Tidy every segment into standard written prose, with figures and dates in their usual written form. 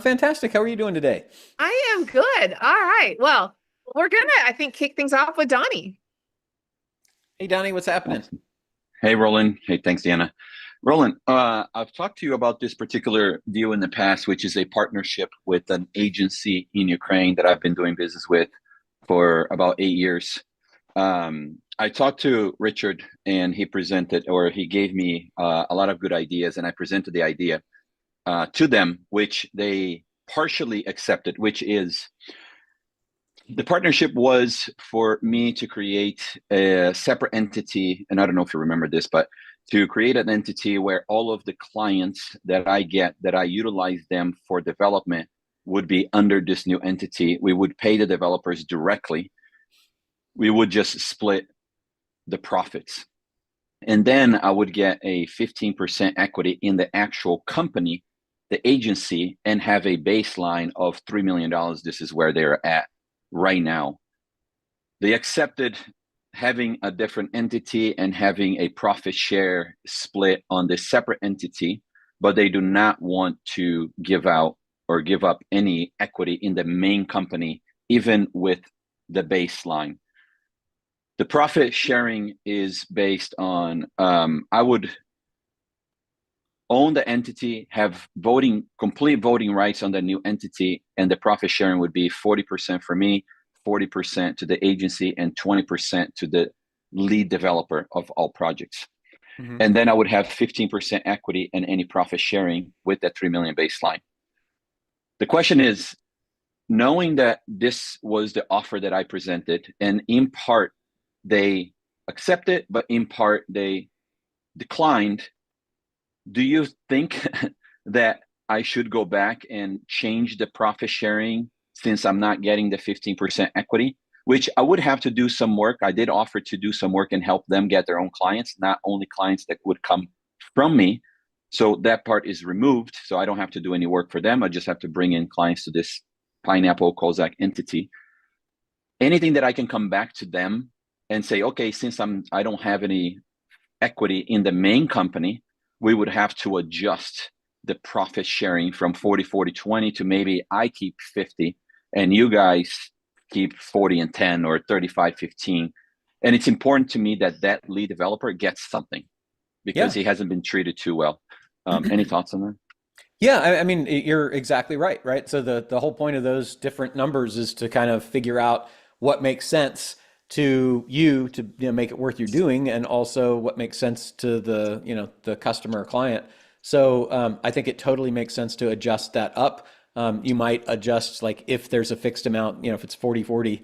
fantastic. How are you doing today? I am good. All right. Well, we're gonna, I think, kick things off with Donnie. Hey, Donnie, what's happening? Awesome. Hey, Roland. Hey, thanks, Deanna. Roland, I've talked to you about this particular deal in the past, which is a partnership with an agency in Ukraine that I've been doing business with for about 8 years. I talked to Richard and he presented, or he gave me a lot of good ideas, and I presented the idea to them, which they partially accepted, which is the partnership was for me to create a separate entity. And I don't know if you remember this, but to create an entity where all of the clients that I get, that I utilize them for development, would be under this new entity. We would pay the developers directly. We would just split the profits. And then I would get a 15% equity in the actual company, the agency, and have a baseline of $3 million. This is where they're at right now. They accepted having a different entity and having a profit share split on this separate entity, but they do not want to give out or give up any equity in the main company, even with the baseline. The profit sharing is based on, I would own the entity, have complete voting rights on the new entity, and the profit sharing would be 40% for me, 40% to the agency, and 20% to the lead developer of all projects. Mm-hmm. And then I would have 15% equity and any profit sharing with that 3 million baseline. The question is, knowing that this was the offer that I presented, and in part they accepted, but in part they declined, do you think that I should go back and change the profit sharing since I'm not getting the 15% equity, which I would have to do some work? I did offer to do some work and help them get their own clients, not only clients that would come from me. So that part is removed. So I don't have to do any work for them. I just have to bring in clients to this Pineapple Kozak entity. Anything that I can come back to them and say, okay, since I don't have any equity in the main company, we would have to adjust the profit sharing from 40, 40, 20 to maybe I keep 50 and you guys keep 40 and 10 or 35, 15. And it's important to me that that lead developer gets something because Yeah. he hasn't been treated too well. Any thoughts on that? Yeah, I mean, you're exactly right, right? So the whole point of those different numbers is to kind of figure out what makes sense to you to make it worth your doing, and also what makes sense to the customer or client. So I think it totally makes sense to adjust that up. You might adjust, like, if there's a fixed amount, if it's 40, 40,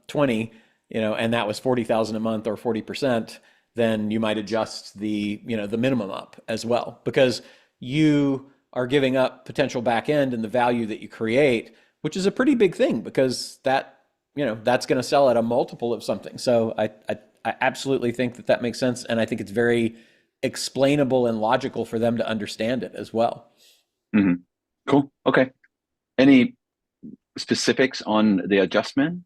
20, and that was 40,000 a month or 40%, then you might adjust the minimum up as well, because you are giving up potential back end and the value that you create, which is a pretty big thing, because that's going to sell at a multiple of something. So I absolutely think that makes sense. And I think it's very explainable and logical for them to understand it as well. Mm-hmm. Cool. Okay. Any specifics on the adjustment?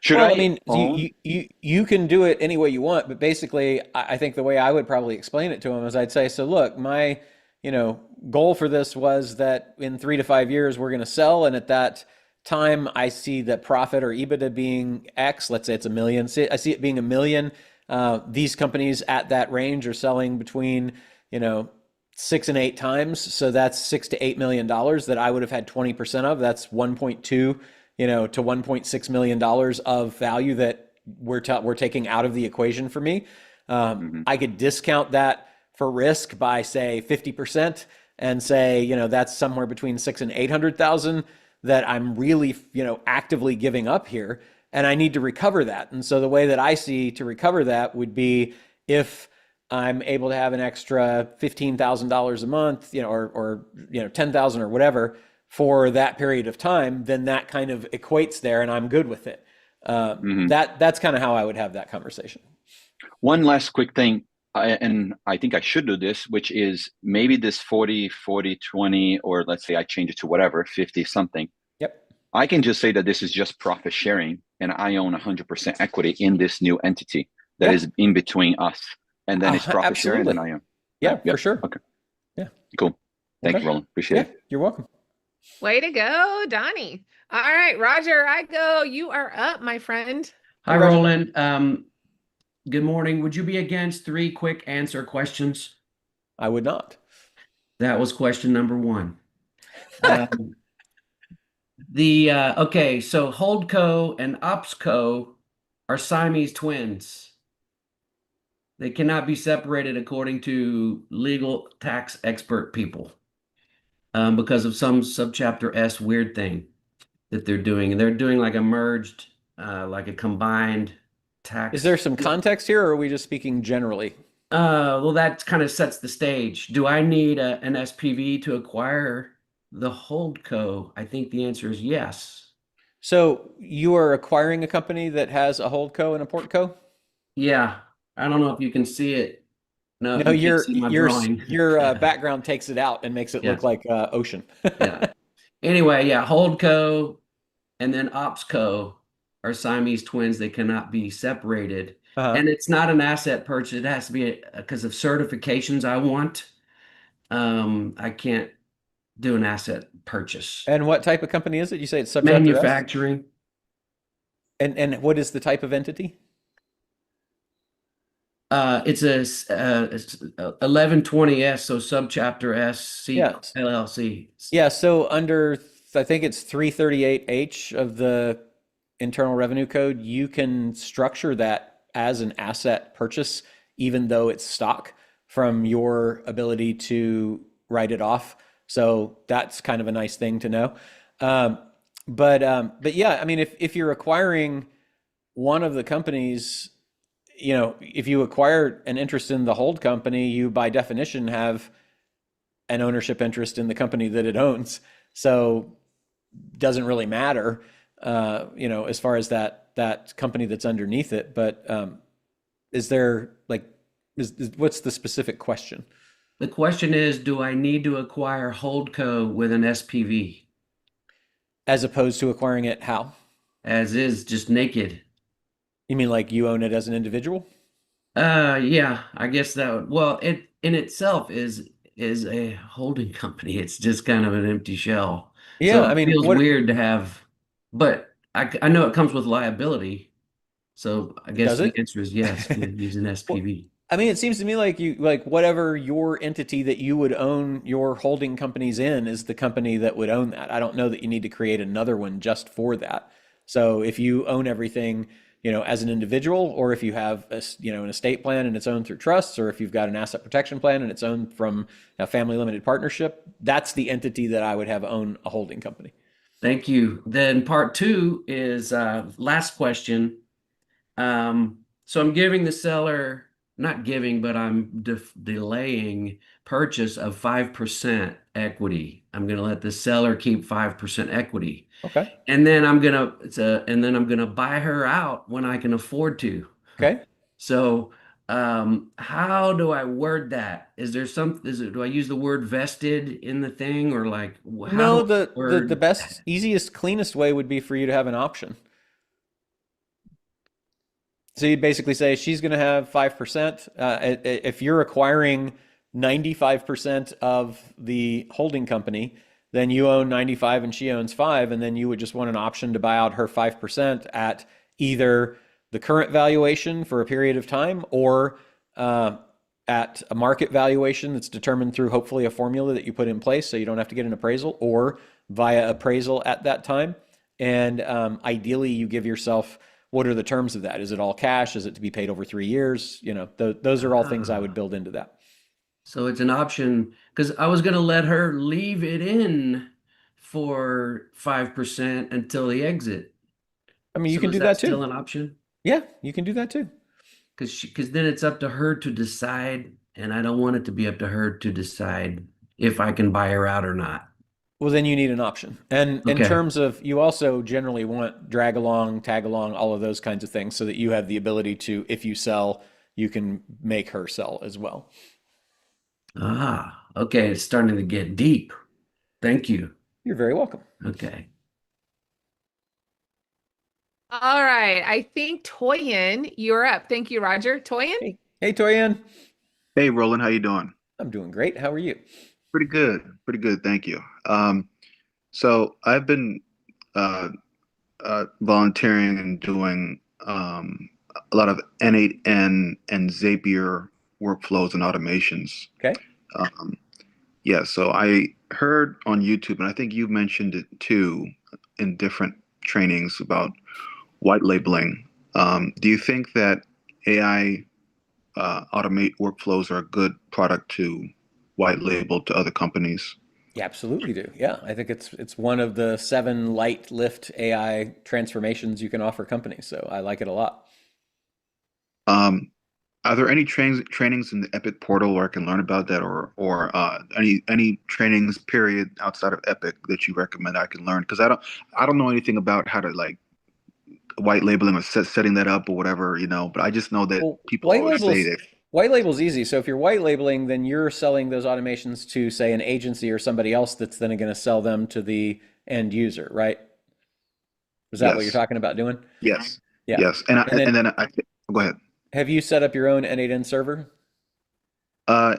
Should Well, I I mean, own? you can do it any way you want, but basically, I think the way I would probably explain it to them is I'd say, so look, my, goal for this was that in 3 to 5 years we're going to sell, and at that time I see the profit or EBITDA being X. Let's say it's a million. I see it being a million. These companies at that range are selling between, 6 and 8 times. So that's $6 to $8 million that I would have had 20% of. That's 1.2, to $1.6 million of value that we're taking out of the equation for me. Mm-hmm. I could discount that for risk by, say, 50%, and say, that's somewhere between 6 and 800,000 that I'm really, actively giving up here, and I need to recover that. And so the way that I see to recover that would be, if I'm able to have an extra $15,000 a month, or 10,000 or whatever for that period of time, then that kind of equates there, and I'm good with it. Mm-hmm. That's kind of how I would have that conversation. One last quick thing, and I think I should do this, which is maybe this 40, 40, 20, or let's say I change it to whatever, 50 something. Yep. I can just say that this is just profit sharing and I own 100% equity in this new entity that Yeah. is in between us. And then it's profit sharing and Absolutely. then I own. Yeah, Yeah. for sure. Okay. Yeah. Cool. Thank Okay. you, Roland. Appreciate Yeah, it. you're welcome. Way to go, Donnie. All right, Roger, I go. You are up, my friend. Hi, Roger. Roland. Good morning. Would you be against 3 quick answer questions? I would not. That was question number 1. Um, okay, so Holdco and OpsCo are Siamese twins. They cannot be separated according to legal tax expert people, because of some subchapter S weird thing that they're doing. And they're doing like a merged, like a combined tax. Is there some context here, or are we just speaking generally? Well, that kind of sets the stage. Do I need an SPV to acquire the Holdco? I think the answer is yes. So you are acquiring a company that has a holdco and a portco? Yeah, I don't know if you can see it. No, No, you can't your see my your drawing. your background takes it out and makes it Yeah, look like ocean. yeah. Anyway, yeah, Holdco and then OpsCo are Siamese twins. They cannot be separated. Uh-huh. And it's not an asset purchase. It has to be because of certifications I want. I can't do an asset purchase. And what type of company is it? You say it's subchapter S? Manufacturing. And what is the type of entity? It's 1120S, so subchapter S, C Yeah. LLC. Yeah, so under I think it's 338H of the Internal Revenue Code, you can structure that as an asset purchase, even though it's stock from your ability to write it off. So that's kind of a nice thing to know. But yeah, I mean, if you're acquiring one of the companies, if you acquire an interest in the hold company, you by definition have an ownership interest in the company that it owns. So doesn't really matter, as far as that company that's underneath it. But is there like, what's the specific question? The question is, do I need to acquire Holdco with an SPV? As opposed to acquiring it how? As is, just naked. You mean like you own it as an individual? Yeah, I guess well, it in itself is a holding company. It's just kind of an empty shell. Yeah, So I it mean, feels what? weird to have, but I know it comes with liability. So I guess Does the it? answer is yes, to use an Well, SPV. I mean, it seems to me like whatever your entity that you would own your holding companies in is the company that would own that. I don't know that you need to create another one just for that. So if you own everything, as an individual, or if you have an estate plan and it's owned through trusts, or if you've got an asset protection plan and it's owned from a family limited partnership, that's the entity that I would have own a holding company. Thank you. Then part 2 is last question. So I'm giving the seller, not giving, but I'm delaying purchase of 5% equity. I'm going to let the seller keep 5% equity. Okay. And then I'm gonna buy her out when I can afford to. Okay. So how do I word that? Do I use the word vested in the thing, or like how do No, I the word best, easiest, cleanest way would be for you to have an option. So you'd basically say she's going to have 5%. If you're acquiring 95% of the holding company, then you own 95 and she owns 5, and then you would just want an option to buy out her 5% at either the current valuation for a period of time, or at a market valuation that's determined through hopefully a formula that you put in place so you don't have to get an appraisal, or via appraisal at that time. And ideally, you give yourself, what are the terms of that? Is it all cash? Is it to be paid over 3 years? Those are all things I would build into that. So it's an option because I was gonna let her leave it in for 5% until the exit. I mean, you So can is do that that still too. an option? Yeah, you can do that too. Because then it's up to her to decide, and I don't want it to be up to her to decide if I can buy her out or not. Well, then you need an option. And in Okay. terms of, you also generally want drag along, tag along, all of those kinds of things so that you have the ability to, if you sell, you can make her sell as well. Okay. It's starting to get deep. Thank you. You're very welcome. Okay. All right. I think Toyin, you're up. Thank you, Roger. Toyin? Hey, Toyan. Hey, Roland, how you doing? I'm doing great. How are you? Pretty good, thank you. So I've been uh, volunteering and doing a lot of N8N and Zapier workflows and automations. Okay. Um, yeah, so I heard on YouTube, and I think you mentioned it too in different trainings about white labeling. Do you think that AI automate workflows are a good product to white label to other companies? You absolutely do. Yeah, I think it's one of the 7 light lift AI transformations you can offer companies. So I like it a lot. Um, are there any trainings in the Epic portal where I can learn about that, or any trainings period outside of Epic that you recommend I can learn? Because I don't know anything about how to like white labeling or setting that up or whatever, But I just know that Well, people always say that. white label's easy. So if you're white labeling, then you're selling those automations to, say, an agency or somebody else that's then going to sell them to the end user, right? Is that what you're Yes, talking about doing? yes, Yeah. yes. And And then then I go ahead. have you set up your own N8N server? Uh,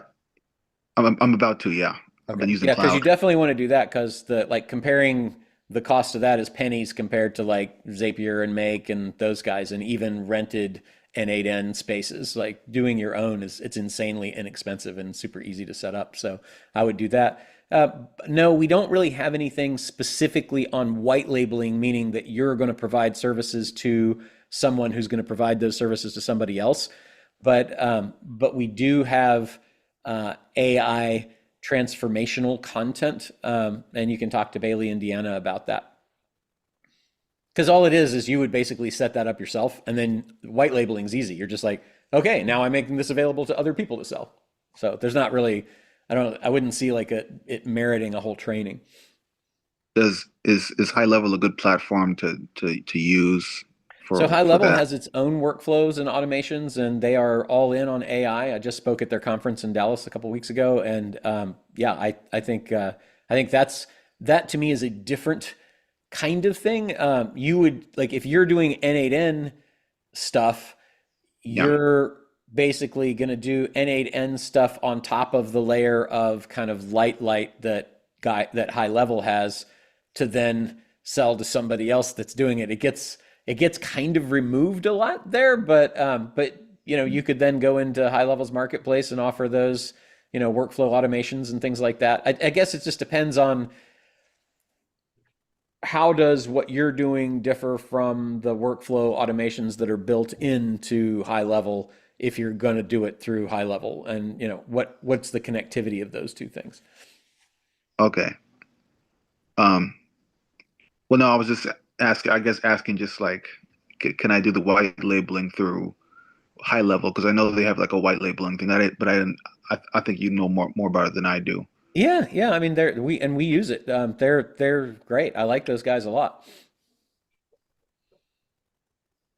I'm about to. Yeah, I've Okay. been using Yeah, because you cloud. definitely want to do that because the like comparing the cost of that is pennies compared to like Zapier and Make and those guys and even rented N8N spaces. Like doing your own is it's insanely inexpensive and super easy to set up. So I would do that. No, we don't really have anything specifically on white labeling, meaning that you're going to provide services to someone who's going to provide those services to somebody else. But we do have AI transformational content, and you can talk to Bailey and Deanna about that. Because all it is you would basically set that up yourself, and then white labeling is easy. You're just like, okay, now I'm making this available to other people to sell. So there's not really, I wouldn't see like it meriting a whole training. Is High Level a good platform to use So High for Level that? has its own workflows and automations, and they are all in on AI. I just spoke at their conference in Dallas a couple weeks ago, and yeah, I think that to me is a different kind of thing. You would like if you're doing N8N stuff, Yeah. you're basically going to do N8N stuff on top of the layer of kind of light that High Level has to then sell to somebody else that's doing it. It gets kind of removed a lot there, but you could then go into High Level's marketplace and offer those workflow automations and things like that. I guess it just depends on how does what you're doing differ from the workflow automations that are built into High Level if you're going to do it through High Level, and what's the connectivity of those two things. Okay. Um, well, no, I was just asking. I guess asking just like, can I do the white labeling through High Level? Because I know they have like a white labeling thing. But I didn't. I think you know more about it than I do. Yeah. I mean, we use it. They're great. I like those guys a lot.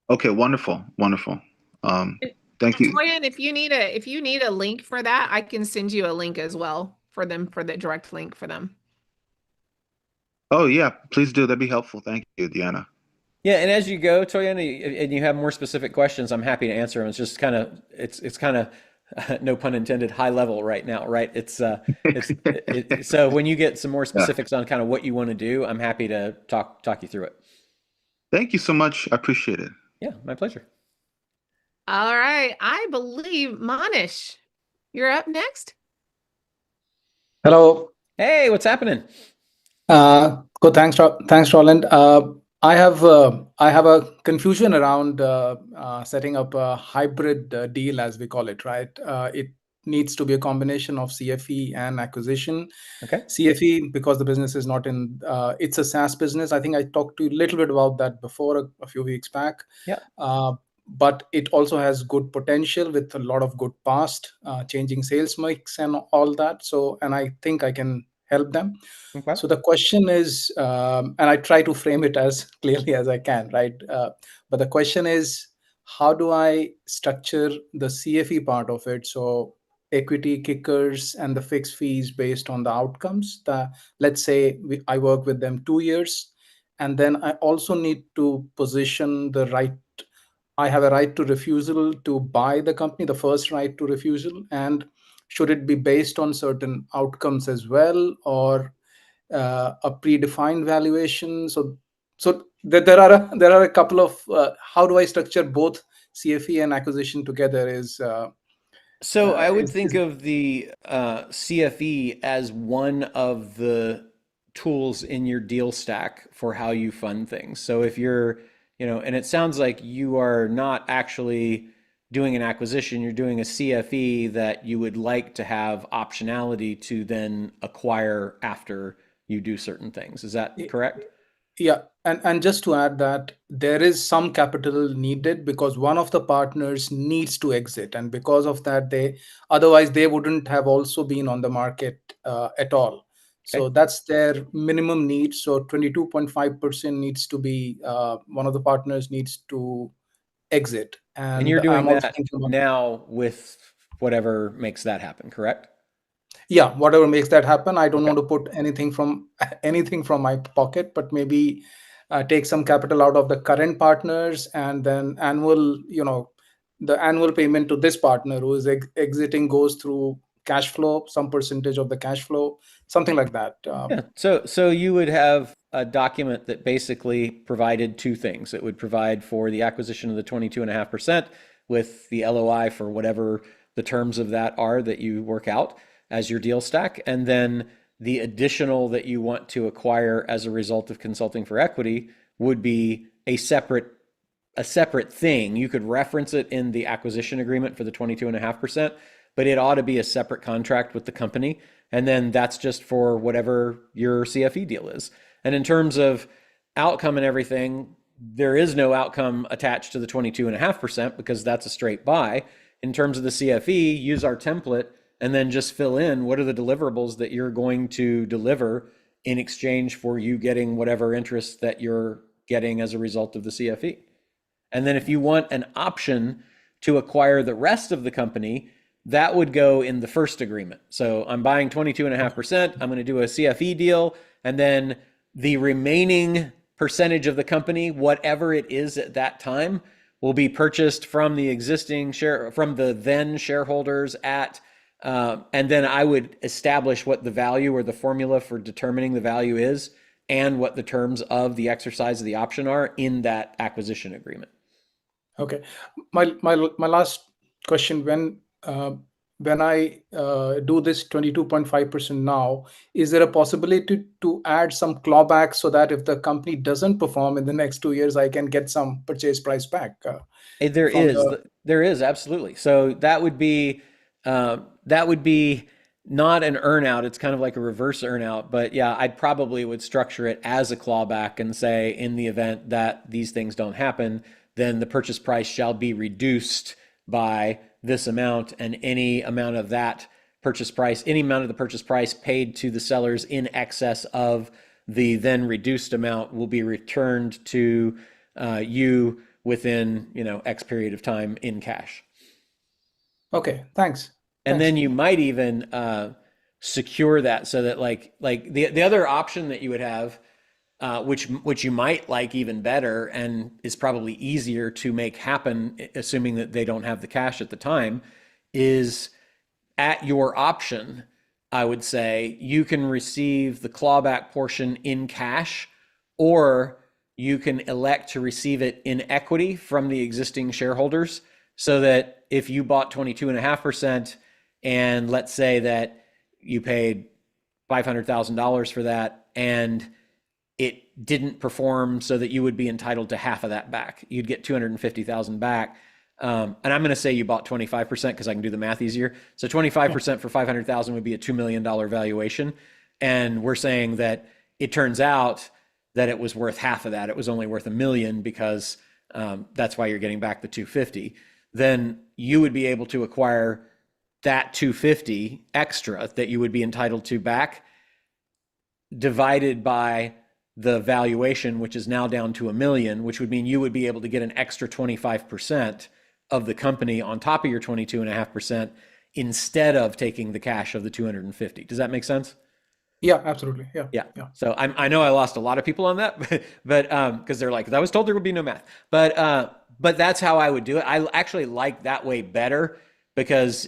Okay, wonderful, wonderful. Um, And thank you. Toyin, if you need a link for that, I can send you a link as well for them for the direct link for them. Oh yeah, please do. That'd be helpful. Thank you, Deanna. Yeah, and as you go, Toyana, and you have more specific questions, I'm happy to answer them. It's kind of no pun intended, high level right now, right? So when you get some more Yeah. specifics on kind of what you want to do, I'm happy to talk you through it. Thank you so much. I appreciate it. Yeah, my pleasure. All right. I believe Manish, you're up next. Hello. Hey, what's happening? Good. Thanks, Roland. I have a confusion around setting up a hybrid deal, as we call it, right? It needs to be a combination of CFE and acquisition. Okay. CFE, because the business is not in, it's a SaaS business. I think I talked to you a little bit about that before a few weeks back. Yeah. But it also has good potential with a lot of good past, changing sales mix and all that. And I think I can help them. Okay. So the question is, and I try to frame it as clearly as I can, right? But the question is, how do I structure the CFE part of it? So equity kickers and the fixed fees based on the outcomes. Let's say I work with them 2 years, and then I also need to position the right. I have a right to refusal to buy the company, the first right to refusal, and should it be based on certain outcomes as well, or a predefined valuation? So there are a couple of how do I structure both CFE and acquisition together So I would think is of the CFE as one of the tools in your deal stack for how you fund things. So if you're, and it sounds like you are not actually doing an acquisition, you're doing a CFE that you would like to have optionality to then acquire after you do certain things. Is that correct? Yeah, and just to add that there is some capital needed because one of the partners needs to exit, and because of that, otherwise they wouldn't have also been on the market at all. So Okay. that's their minimum need. So 22.5% needs to be one of the partners needs to exit, And you're and doing I'm also that thinking about now with whatever makes that happen, correct? yeah, whatever makes that happen. I don't Okay. want to put anything from anything from my pocket, but maybe take some capital out of the current partners, and then the annual payment to this partner who is exiting goes through cash flow, some percentage of the cash flow, something like that. Yeah. So you would have a document that basically provided two things. It would provide for the acquisition of the 22.5% with the LOI for whatever the terms of that are that you work out as your deal stack. And then the additional that you want to acquire as a result of consulting for equity would be a separate thing. You could reference it in the acquisition agreement for the 22.5%, but it ought to be a separate contract with the company. And then that's just for whatever your CFE deal is. And in terms of outcome and everything, there is no outcome attached to the 22.5% because that's a straight buy. In terms of the CFE, use our template and then just fill in what are the deliverables that you're going to deliver in exchange for you getting whatever interest that you're getting as a result of the CFE. And then if you want an option to acquire the rest of the company, that would go in the first agreement. So I'm buying 22.5%. I'm going to do a CFE deal. And then the remaining percentage of the company, whatever it is at that time, will be purchased from the existing from the then shareholders and then I would establish what the value or the formula for determining the value is and what the terms of the exercise of the option are in that acquisition agreement. Okay, my last question: when I do this 22.5% now, is there a possibility to add some clawback so that if the company doesn't perform in the next 2 years, I can get some purchase price back There from is, the? there is absolutely. So that would be not an earnout. It's kind of like a reverse earnout, but yeah, I probably would structure it as a clawback and say, in the event that these things don't happen, then the purchase price shall be reduced by this amount, and any amount of that purchase price, any amount of the purchase price paid to the sellers in excess of the then reduced amount will be returned to you within, X period of time in cash. Okay, thanks. And then you might even secure that so that like the other option that you would have, which you might like even better and is probably easier to make happen, assuming that they don't have the cash at the time, is at your option. I would say you can receive the clawback portion in cash, or you can elect to receive it in equity from the existing shareholders, so that if you bought 22.5%, and let's say that you paid $500,000 for that and it didn't perform, so that you would be entitled to half of that back. You'd get 250,000 back. And I'm going to say you bought 25% because I can do the math easier. So 25% for 500,000 would be a $2 million valuation. And we're saying that it turns out that it was worth half of that. It was only worth $1 million because that's why you're getting back the 250. Then you would be able to acquire that 250 extra that you would be entitled to back, divided by the valuation, which is now down to $1 million, which would mean you would be able to get an extra 25% of the company on top of your 22.5% instead of taking the cash of the 250. Does that make sense? Yeah, absolutely. Yeah. Yeah. So I know I lost a lot of people on that, but because they're like, I was told there would be no math, but that's how I would do it. I actually like that way better because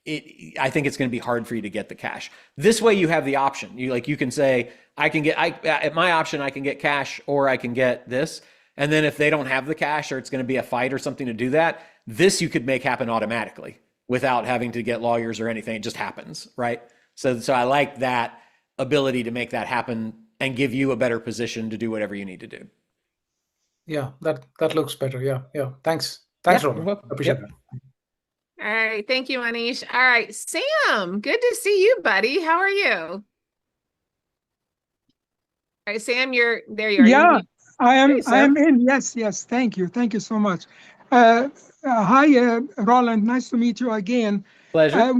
I think it's going to be hard for you to get the cash. This way you have the option. You can say, at my option, I can get cash or I can get this. And then if they don't have the cash or it's going to be a fight or something to do that, this you could make happen automatically without having to get lawyers or anything. It just happens, right? So I like that ability to make that happen and give you a better position to do whatever you need to do. Yeah, that looks better. Yeah. Thanks, You're Roland. welcome. Appreciate Yep. that. All right. Thank you, Manish. All right. Sam, good to see you, buddy. How are you? All right, Sam, you're there. You are. Yeah, I Hey, am. I Sam. am in. Yes. Thank you so much. Hi, Roland. Nice to meet you again. Pleasure.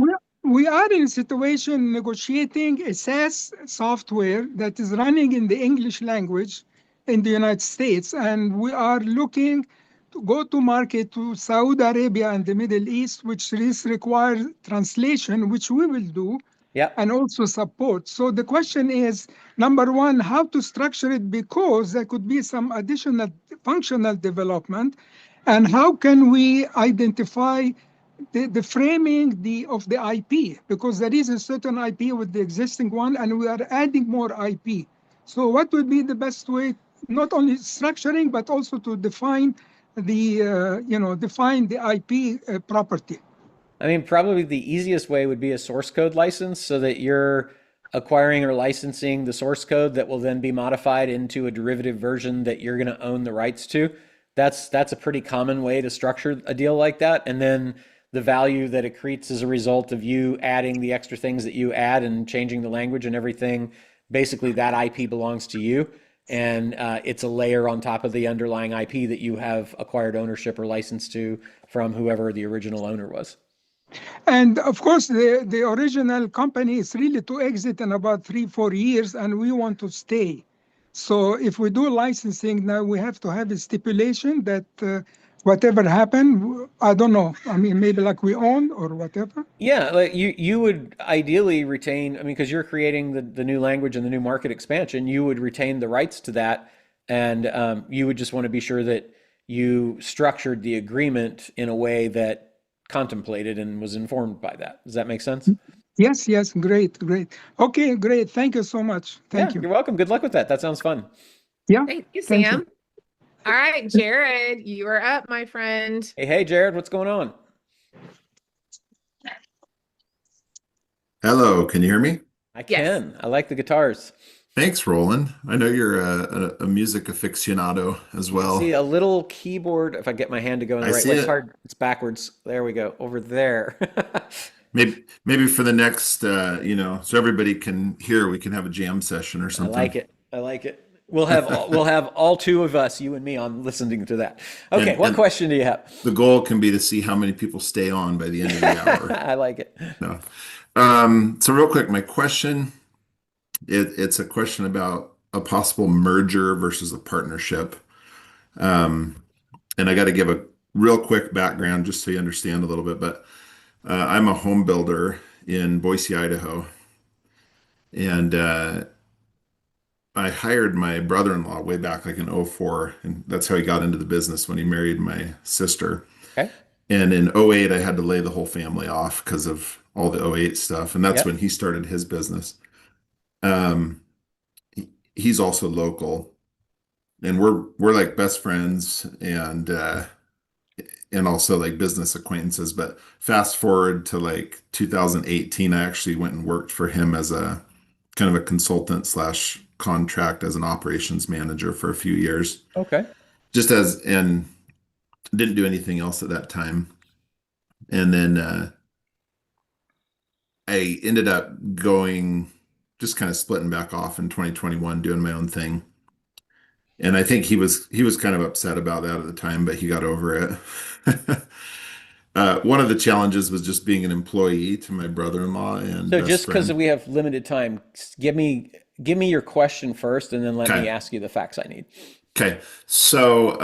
We are in a situation negotiating a SaaS software that is running in the English language in the United States, and we are looking to go to market to Saudi Arabia and the Middle East, which requires translation, which we will do. Yep. And also support. So the question is, number one, how to structure it, because there could be some additional functional development, and how can we identify the framing of the IP, because there is a certain IP with the existing one, and we are adding more IP. So what would be the best way, not only structuring, but also to define the IP property? I mean, probably the easiest way would be a source code license so that you're acquiring or licensing the source code that will then be modified into a derivative version that you're going to own the rights to. That's a pretty common way to structure a deal like that. And then the value that it creates as a result of you adding the extra things that you add and changing the language and everything, basically that IP belongs to you. And it's a layer on top of the underlying IP that you have acquired ownership or license to from whoever the original owner was. And of course, the original company is really to exit in about 3-4 years, and we want to stay. So if we do licensing now, we have to have a stipulation that whatever happened, I don't know. I mean, maybe like we own or whatever. Yeah, like you would ideally retain, I mean, because you're creating the new language and the new market expansion, you would retain the rights to that. And you would just want to be sure that you structured the agreement in a way that contemplated and was informed by that. Does that make sense? Yes, great. Okay, great. Thank you so much. Thank you. You're welcome. Good luck with that. That sounds fun. Yeah. Thank you, Thank Sam. you. All right, Jared, you are up, my friend. Hey, Jared, what's going on? Hello, can you hear me? I can. Yes. I like the guitars. Thanks, Roland. I know you're a music aficionado as well. See a little keyboard. If I get my hand to go in the I right see way, it's it. hard. It's backwards. There we go. Over there. Maybe for the next, so everybody can hear, we can have a jam session or I something. like it. I like it. We'll have all two of us, you and me, on listening to that. Okay, what question do you have? The goal can be to see how many people stay on by the end of the hour. I like it. No. So real quick, my question, it's a question about a possible merger versus a partnership. And I got to give a real quick background just so you understand a little bit, but I'm a home builder in Boise, Idaho. And I hired my brother-in-law way back like in '04, and that's how he got into the business when he married my sister. Okay. And in '08, I had to lay the whole family off because of all the '08 stuff, and that's Yep. when he started his business. He's also local, and we're like best friends and also like business acquaintances. But fast forward to like 2018, I actually went and worked for him as a kind of a consultant slash contract as an operations manager for a few years. Okay. And didn't do anything else at that time. And then I ended up just kind of splitting back off in 2021, doing my own thing. And I think he was kind of upset about that at the time, but he got over it. One of the challenges was just being an employee to my brother-in-law and So best just because friend. we have limited time, give me your question first, and then let me Okay. ask you the facts I need. Okay, so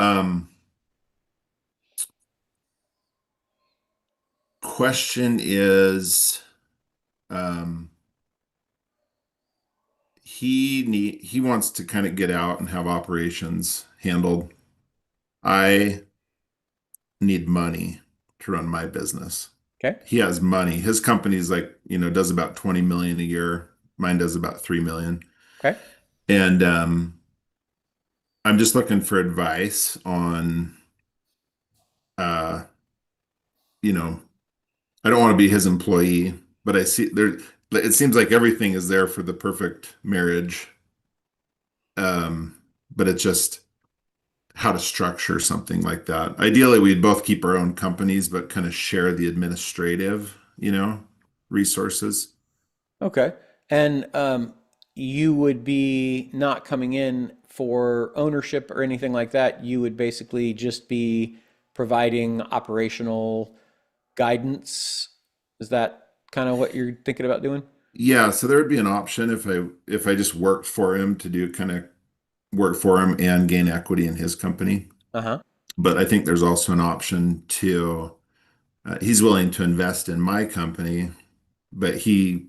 question is, he wants to kind of get out and have operations handled. I need money to run my business. Okay. He has money. His company's like, does about 20 million a year. Mine does about 3 million. Okay. And I'm just looking for advice on uh, you know, I don't want to be his employee, but I see there it seems like everything is there for the perfect marriage. But it's just how to structure something like that. Ideally, we'd both keep our own companies, but kind of share the administrative, resources. Okay. And you would be not coming in for ownership or anything like that. You would basically just be providing operational guidance. Is that kind of what you're thinking about doing? Yeah, so there would be an option if I just worked for him to do kind of work for him and gain equity in his company. Uh-huh. But I think there's also an option to he's willing to invest in my company, but he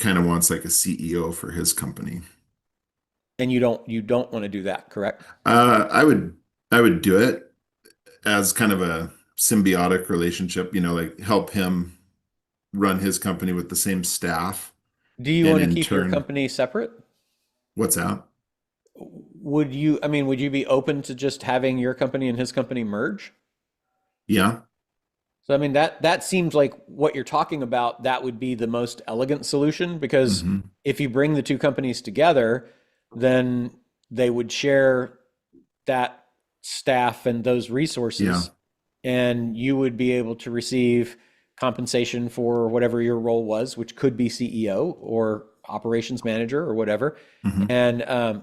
kind of wants like a CEO for his company. And you don't want to do that, correct? I would do it as kind of a symbiotic relationship, like help him run his company with the same staff. Do you And want to in keep your turn, company separate? what's that? Would you be open to just having your company and his company merge? Yeah. So I mean that seems like what you're talking about, that would be the most elegant solution, because Hmm. if you bring the two companies together, then they would share that staff and those Yeah. resources, and you would be able to receive compensation for whatever your role was, which could be CEO or operations manager or whatever. Hmm. And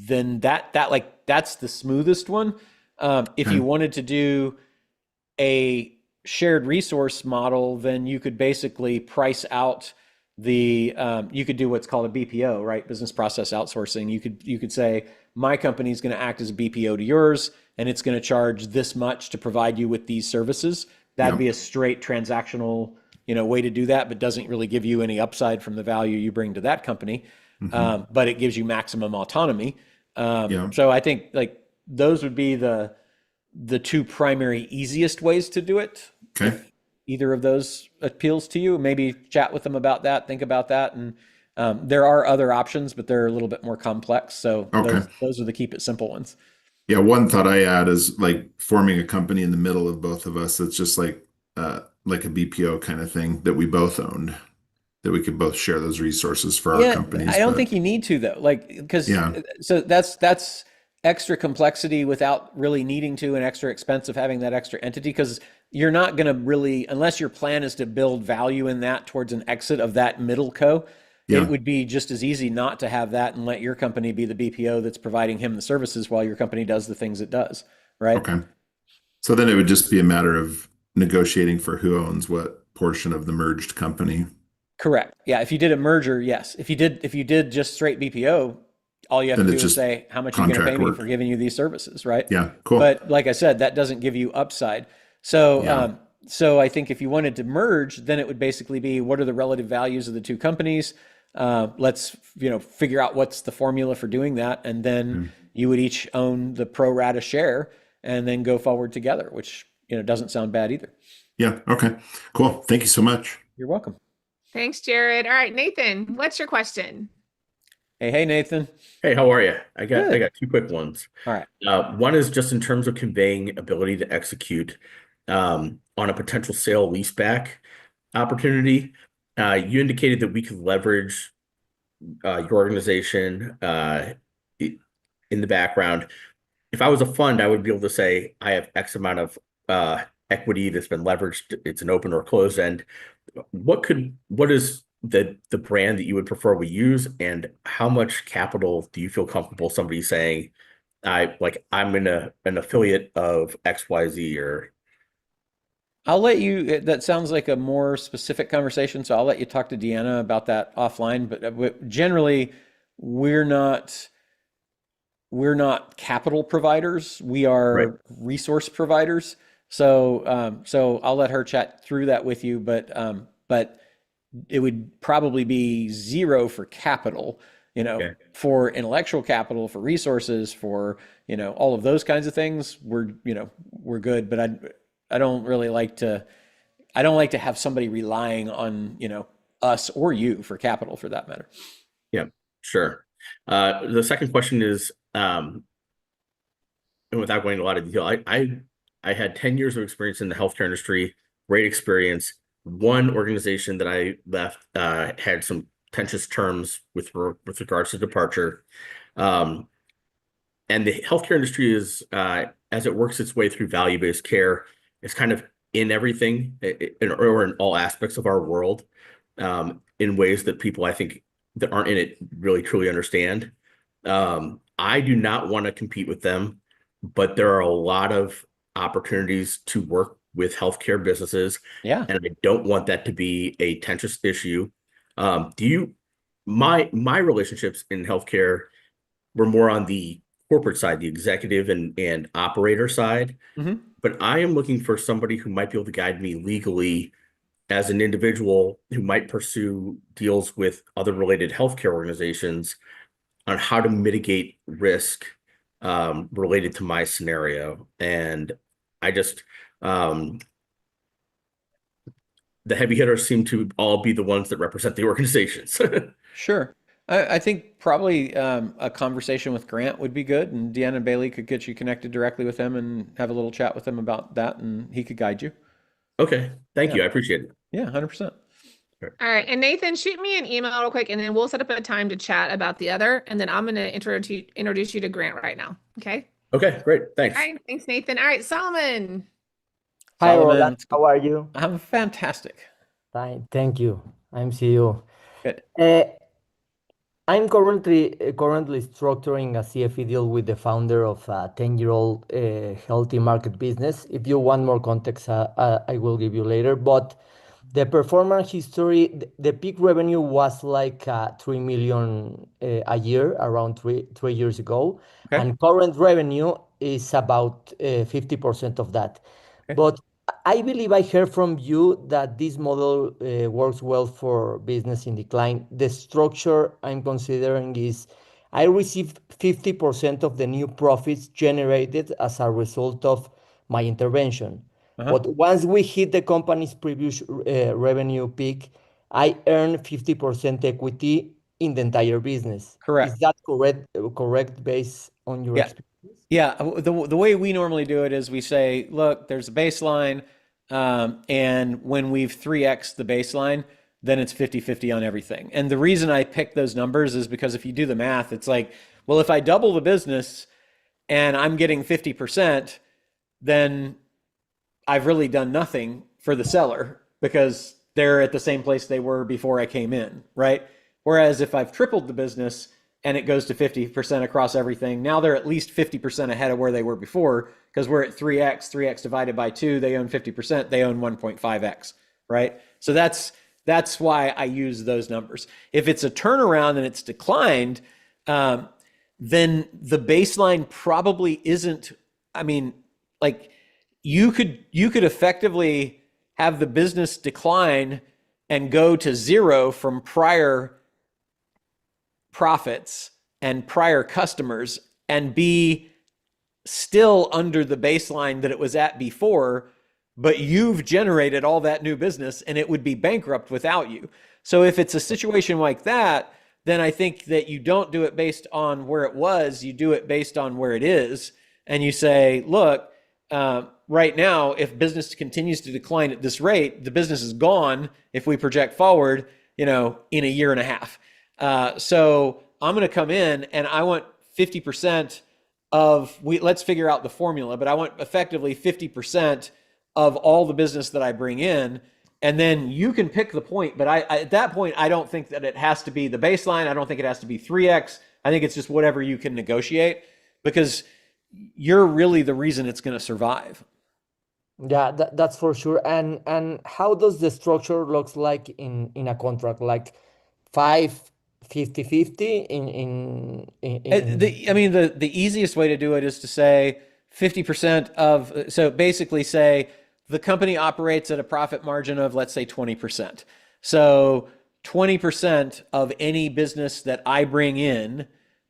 then that's the smoothest one. If you Okay. wanted to do a shared resource model, then you could basically price out you could do what's called a BPO, right? Business process outsourcing. You could say my company is going to act as a BPO to yours, and it's going to charge this much to provide you with these services. That'd Yep. be a straight transactional, way to do that, but doesn't really give you any upside from the value you bring to that company. Hmm. But it gives you maximum autonomy. Yeah. So I think like those would be the two primary easiest ways to do it. Okay. If either of those appeals to you, maybe chat with them about that, think about that. And there are other options, but they're a little bit more complex. So Okay. those are the keep it simple ones. Yeah, one thought I add is like forming a company in the middle of both of us. It's just like a BPO kind of thing that we both owned, that we could both share those resources for our Yeah, companies. I don't But think you need to though. Like, because yeah, so that's extra complexity without really needing to, and extra expense of having that extra entity, because you're not going to really, unless your plan is to build value in that towards an exit of that middle co, it yeah, would be just as easy not to have that and let your company be the BPO that's providing him the services while your company does the things it does, right? okay. So then it would just be a matter of negotiating for who owns what portion of the merged company. Correct. Yeah, if you did a merger, yes. If you did just straight BPO, all you have to Then it's do is just say, how much are you going to pay contract me for work. giving you these services, right? Yeah, cool. But like I said, that doesn't give you upside. So, Yeah, so I think if you wanted to merge, then it would basically be, what are the relative values of the two companies? Let's figure out what's the formula for doing that, and then mm, you would each own the pro rata share, and then go forward together, which doesn't sound bad either. yeah. Okay, cool. Thank you so much. You're welcome. Thanks, Jared. All right, Nathan, what's your question? Hey, Nathan. Hey, how are you? I Good. got two quick ones. All right. One is just in terms of conveying ability to execute on a potential sale leaseback opportunity. You indicated that we could leverage your organization in the background. If I was a fund, I would be able to say I have X amount of equity that's been leveraged. It's an open or closed end. What is the brand that you would prefer we use, and how much capital do you feel comfortable somebody saying I'm an affiliate of XYZ? Or I'll let you, that sounds like a more specific conversation, so I'll let you talk to Deanna about that offline. But generally, we're not capital providers. We right. are resource providers. So I'll let her chat through that with you. But it would probably be zero for capital, Okay. for intellectual capital, for resources, for all of those kinds of things. We're good. But I don't really like to I don't like to have somebody relying on, us or you for capital for that matter. Yeah, sure. The second question is, and without going into a lot of detail, I had 10 years of experience in the healthcare industry, great experience. One organization that I left had some contentious terms with regards to departure. And the healthcare industry is, as it works its way through value-based care, it's kind of in everything, or in all aspects of our world, in ways that people, I think, that aren't in it really truly understand. I do not want to compete with them, but there are a lot of opportunities to work with healthcare businesses, Yeah. and I don't want that to be a contentious issue. My relationships in healthcare were more on the corporate side, the executive and operator side. Mm-hmm. But I am looking for somebody who might be able to guide me legally as an individual who might pursue deals with other related healthcare organizations on how to mitigate risk related to my scenario. And I just, the heavy hitters seem to all be the ones that represent the organizations. Sure. I think probably a conversation with Grant would be good, and Deanna Bailey could get you connected directly with him and have a little chat with him about that, and he could guide you. Okay. Thank Yeah. you. I appreciate it. Yeah, 100%. All right. And Nathan, shoot me an email real quick, and then we'll set up a time to chat about the other. And then I'm going to introduce you to Grant right now. Okay. Okay, great. Thanks. All right. Thanks, Nathan. All right, Solomon. Hi, Solomon, Roland. How are you? I'm fantastic. Fine, thank you. I'm CEO. Good. I'm currently structuring a CFE deal with the founder of a 10-year-old healthy market business. If you want more context, I will give you later. But the performance history, the peak revenue was like 3 million a year around three years ago, Okay. and current revenue is about 50% of that. Okay. But I believe I heard from you that this model works well for business in decline. The structure I'm considering is I receive 50% of the new profits generated as a result of my intervention. Uh-huh. But once we hit the company's previous revenue peak, I earn 50% equity in the entire business. Correct. Is that correct based on your Yeah. experience? Yeah, the way we normally do it is we say, look, there's a baseline, and when we've 3x the baseline, then it's 50-50 on everything. And the reason I pick those numbers is because if you do the math, it's like, well, if I double the business and I'm getting 50%, then I've really done nothing for the seller because they're at the same place they were before I came in, right? Whereas if I've tripled the business and it goes to 50% across everything, now they're at least 50% ahead of where they were before because we're at 3x divided by 2, they own 50%, they own 1.5x, right? So that's why I use those numbers. If it's a turnaround and it's declined, then the baseline probably isn't, I mean, like you could effectively have the business decline and go to zero from prior profits and prior customers and be still under the baseline that it was at before, but you've generated all that new business and it would be bankrupt without you. So if it's a situation like that, then I think that you don't do it based on where it was, you do it based on where it is. And you say, look, right now, if business continues to decline at this rate, the business is gone if we project forward, in a year and a half. So I'm going to come in and I want 50% let's figure out the formula, but I want effectively 50% of all the business that I bring in. And then you can pick the point, but at that point, I don't think that it has to be the baseline. I don't think it has to be 3x. I think it's just whatever you can negotiate because you're really the reason it's going to survive. Yeah, that's for sure. And how does the structure looks like in a contract? Like 50-50 the easiest way to do it is to say 50% so basically say the company operates at a profit margin of, let's say 20%. So 20% of any business that I bring in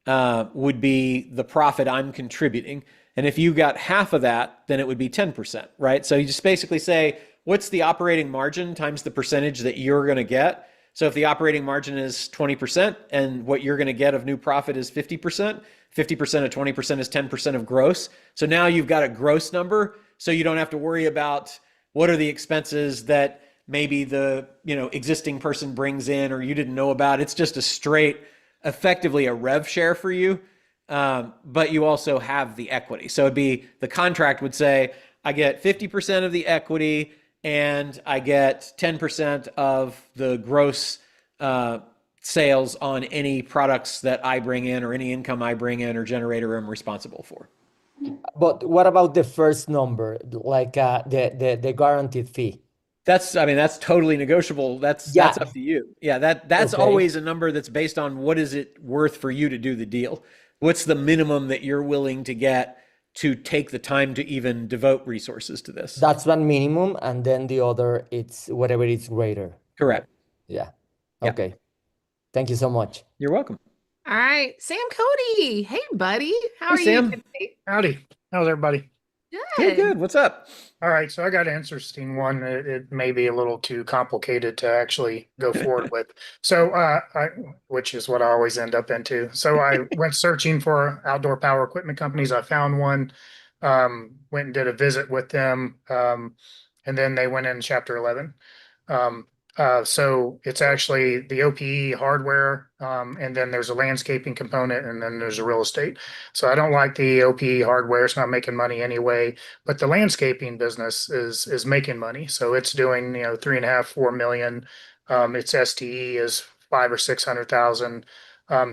would be the profit I'm contributing. And if you got half of that, then it would be 10%, right? So you just basically say, what's the operating margin times the percentage that you're going to get. So if the operating margin is 20% and what you're going to get of new profit is 50%, 50% of 20% is 10% of gross. So now you've got a gross number. So you don't have to worry about what are the expenses that maybe the existing person brings in or you didn't know about. It's just a straight, effectively a rev share for you. But you also have the equity. So it'd be, the contract would say, I get 50% of the equity and I get 10% of the gross sales on any products that I bring in or any income I bring in or generate or I'm responsible for. But what about the first number, like the guaranteed fee? That's totally negotiable. That's up to you. Yeah, that's Okay. always a number that's based on what is it worth for you to do the deal. What's the minimum that you're willing to get to take the time to even devote resources to this? That's one minimum, and then the other, it's whatever is greater. Correct. Yeah. Yeah. Okay. Thank you so much. You're welcome. All right, Sam Cody. Hey, buddy. How Hey, are you Sam. today? Howdy. How's everybody? Hey, good. What's up? All right, so I got an interesting one. It may be a little too complicated to actually go forward with. So, which is what I always end up into. So I went searching for outdoor power equipment companies. I found one, went and did a visit with them, and then they went in Chapter 11. So it's actually the OPE hardware, and then there's a landscaping component, and then there's a real estate. So I don't like the OPE hardware. It's not making money anyway, but the landscaping business is making money. So it's doing, 3.5, 4 million. Its STE is 5 or 600,000.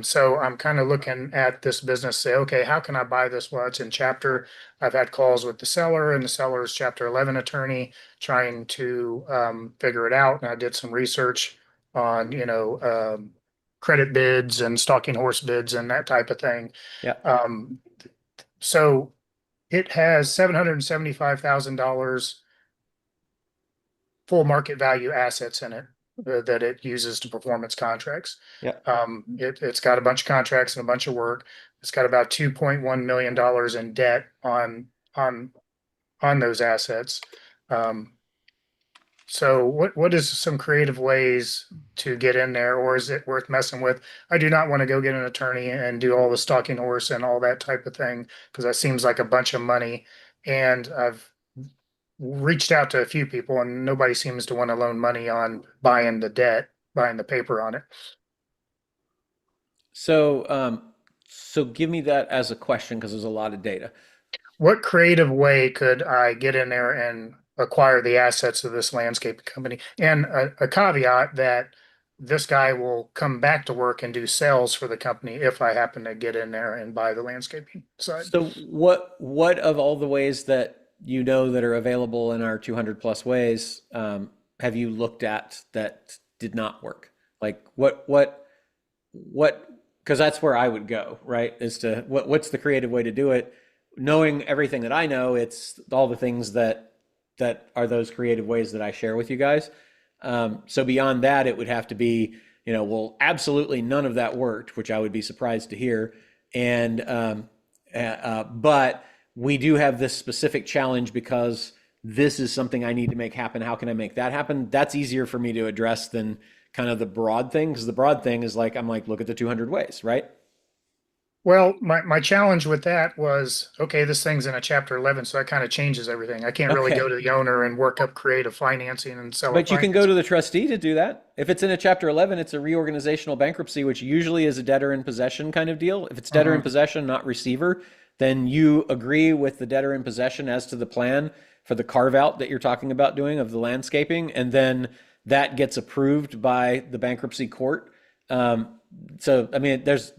So I'm kind of looking at this business, say, okay, how can I buy this while it's in chapter? I've had calls with the seller, and the seller is Chapter 11 attorney trying to figure it out. And I did some research on, credit bids and stalking horse bids and that type of thing. Yeah. So it has $775,000 full market value assets in it that it uses to perform its contracts. Yeah. It's got a bunch of contracts and a bunch of work. It's got about $2.1 million in debt on those assets. So what is some creative ways to get in there, or is it worth messing with? I do not want to go get an attorney and do all the stalking horse and all that type of thing, because that seems like a bunch of money. And I've reached out to a few people and nobody seems to want to loan money on buying the debt, buying the paper on it. So, so give me that as a question because there's a lot of data. What creative way could I get in there and acquire the assets of this landscaping company? And a caveat that this guy will come back to work and do sales for the company if I happen to get in there and buy the landscaping side. So what of all the ways that that are available in our 200 plus ways have you looked at that did not work? Like what, because that's where I would go, right? Is to what's the creative way to do it? Knowing everything that I know, it's all the things that are those creative ways that I share with you guys. So beyond that, it would have to be, well, absolutely none of that worked, which I would be surprised to hear. And, but we do have this specific challenge because this is something I need to make happen. How can I make that happen? That's easier for me to address than kind of the broad thing. Because the broad thing is like, I'm like, look at the 200 ways, right? Well, my challenge with that was, okay, this thing's in a Chapter 11, so that kind of changes everything. I can't really Okay. go to the owner and work up creative financing and sell. But you can go to the trustee to do that. If it's in a Chapter 11, it's a reorganizational bankruptcy, which usually is a debtor in possession kind of deal. If it's debtor in possession, not receiver, then you agree with the debtor in possession as to the plan for the carve out that you're talking about doing of the landscaping. And then that gets approved by the bankruptcy court. So, I mean, there's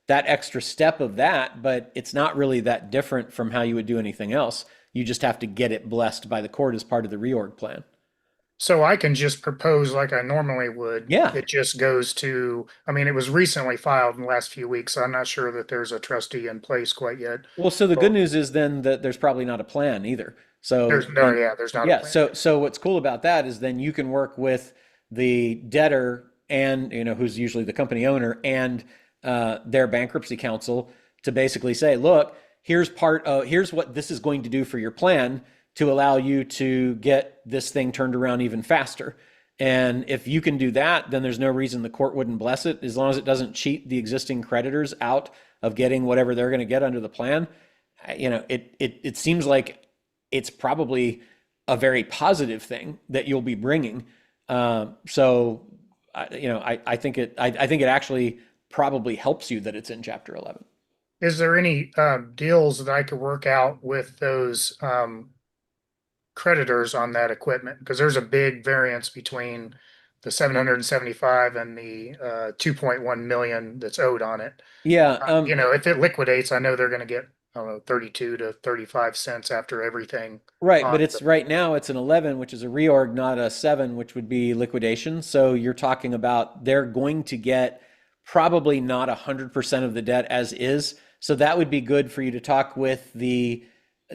that extra step of that, but it's not really that different from how you would do anything else. You just have to get it blessed by the court as part of the reorg plan. So I can just propose like I normally would. Yeah. It just goes to, I mean, it was recently filed in the last few weeks, so I'm not sure that there's a trustee in place quite yet. Well, so the good news is then that there's probably not a plan either. So There's not a plan. So what's cool about that is then you can work with the debtor and, who's usually the company owner and their bankruptcy counsel to basically say, look, here's what this is going to do for your plan. to allow you to get this thing turned around even faster. And if you can do that, then there's no reason the court wouldn't bless it, as long as it doesn't cheat the existing creditors out of getting whatever they're going to get under the plan. It seems like it's probably a very positive thing that you'll be bringing. So I think it actually probably helps you that it's in Chapter 11. Is there any deals that I could work out with those creditors on that equipment? Because there's a big variance between the 775 and the 2.1 million that's owed on it. Yeah. If it liquidates, I know they're going to get, I don't know, 32 to 35 cents after everything. Right, but it's right now it's an 11, which is a reorg, not a 7, which would be liquidation. So you're talking about they're going to get probably not 100% of the debt as is. So that would be good for you to talk with the